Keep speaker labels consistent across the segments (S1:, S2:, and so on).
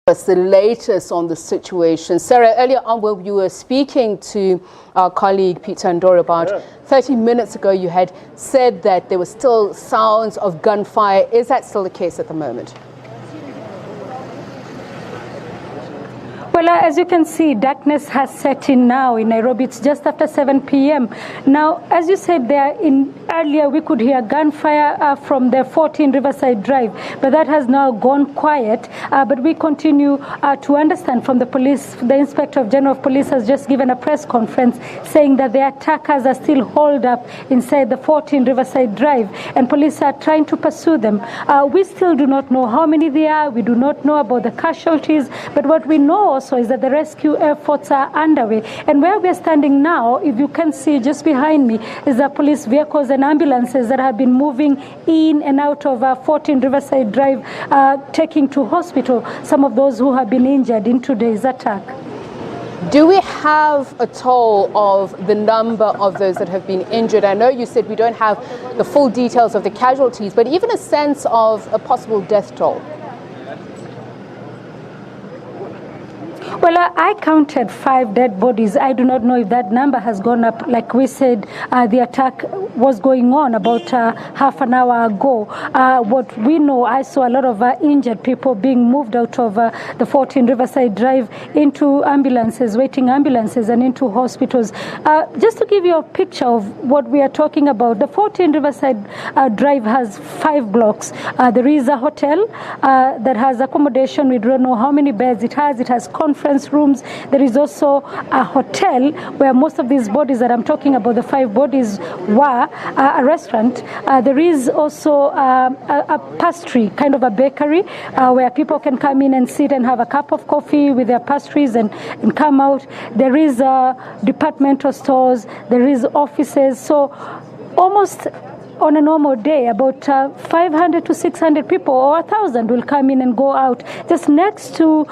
S1: What's the latest on the situation? Sarah, earlier on when you were speaking to our colleague Peter Ndoro about 30 minutes ago, you had said that there were still sounds of gunfire. Is that still the case at the moment?
S2: Well, as you can see, darkness has set in now in Nairobi. It's just after 7 p.m. Now, as you said there, earlier we could hear gunfire from the 14 Riverside Drive, but that has now gone quiet. But we continue to understand from the police. The Inspector General of Police has just given a press conference saying that the attackers are still holed up inside the 14 Riverside Drive, and police are trying to pursue them. We still do not know how many there are. We do not know about the casualties, but what we know also is that the rescue efforts are underway. And where we are standing now, if you can see just behind me, is the police vehicles and ambulances that have been moving in and out of 14 Riverside Drive, taking to hospital some of those who have been injured in today's attack.
S1: Do we have a toll of the number of those that have been injured? I know you said we don't have the full details of the casualties, but even a sense of a possible death toll.
S2: Well, I counted 5 dead bodies. I do not know if that number has gone up. Like we said, the attack was going on about half an hour ago. What we know, I saw a lot of injured people being moved out of the 14 Riverside Drive into ambulances, waiting ambulances, and into hospitals. Just to give you a picture of what we are talking about, the 14 Riverside Drive has 5 blocks. There is a hotel that has accommodation. We don't know how many beds it has. It has conference rooms. There is also a hotel where most of these bodies that I'm talking about, the 5 bodies, were a restaurant. There is also a pastry, kind of a bakery, where people can come in and sit and have a cup of coffee with their pastries and come out. There is departmental stores. There is offices. So almost on a normal day, about 500 to 600 people or 1,000 will come in and go out. Just next to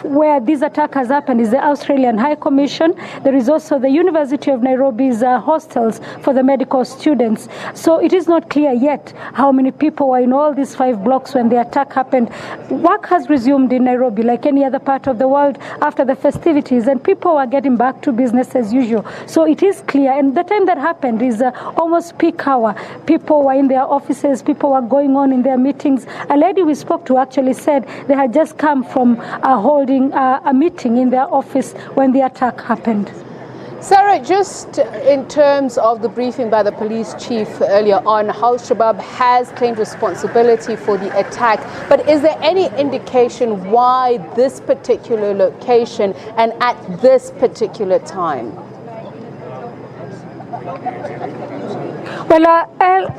S2: where this attack has happened is the Australian High Commission. There is also the University of Nairobi's hostels for the medical students. So it is not clear yet how many people were in all these 5 blocks when the attack happened. Work has resumed in Nairobi like any other part of the world after the festivities, and people are getting back to business as usual. So it is clear, and the time that happened is almost peak hour. People were in their offices, people were going on in their meetings. A lady we spoke to actually said they had just come from holding a meeting in their office when the attack happened.
S1: Sarah, just in terms of the briefing by the police chief earlier on, Al-Shabaab has claimed responsibility for the attack, but is there any indication why this particular location and at this particular time?
S2: Well,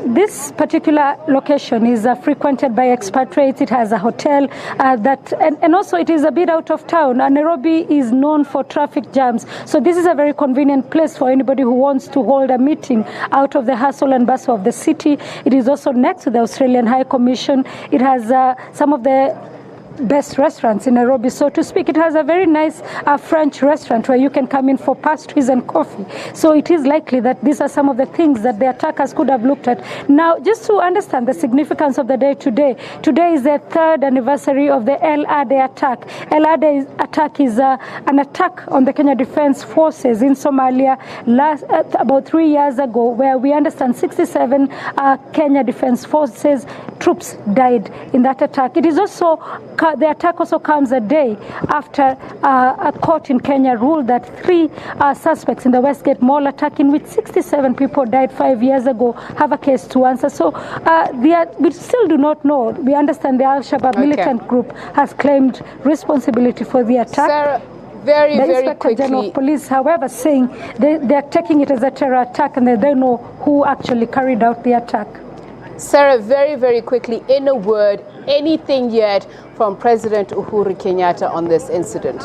S2: this particular location is frequented by expatriates. It has a hotel and also it is a bit out of town. Nairobi is known for traffic jams. So this is a very convenient place for anybody who wants to hold a meeting out of the hustle and bustle of the city. It is also next to the Australian High Commission. It has some of the best restaurants in Nairobi, so to speak. It has a very nice French restaurant where you can come in for pastries and coffee. So it is likely that these are some of the things that the attackers could have looked at. Now, just to understand the significance of the day today is the 3rd anniversary of the El Ade attack. El Ade attack is an attack on the Kenya Defense Forces in Somalia about 3 years ago, where we understand 67 Kenya Defense Forces troops died in that attack. It is also the attack also comes a day after a court in Kenya ruled that 3 suspects in the Westgate Mall attack, in which 67 people died 5 years ago, have a case to answer. So we still do not know. We understand the Al-Shabaab militant group has claimed responsibility for the attack.
S1: Sarah, very quickly.
S2: The Inspector General of Police, however, saying they are taking it as a terror attack and they don't know who actually carried out the attack.
S1: Sarah, very quickly, in a word, anything yet from President Uhuru Kenyatta on this incident?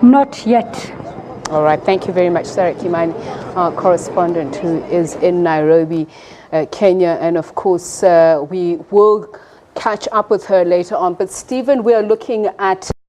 S2: Not yet.
S1: All right, thank you very much, Sarah Kimani, our correspondent who is in Nairobi, Kenya. And of course, we will catch up with her later on. But Stephen, we are looking at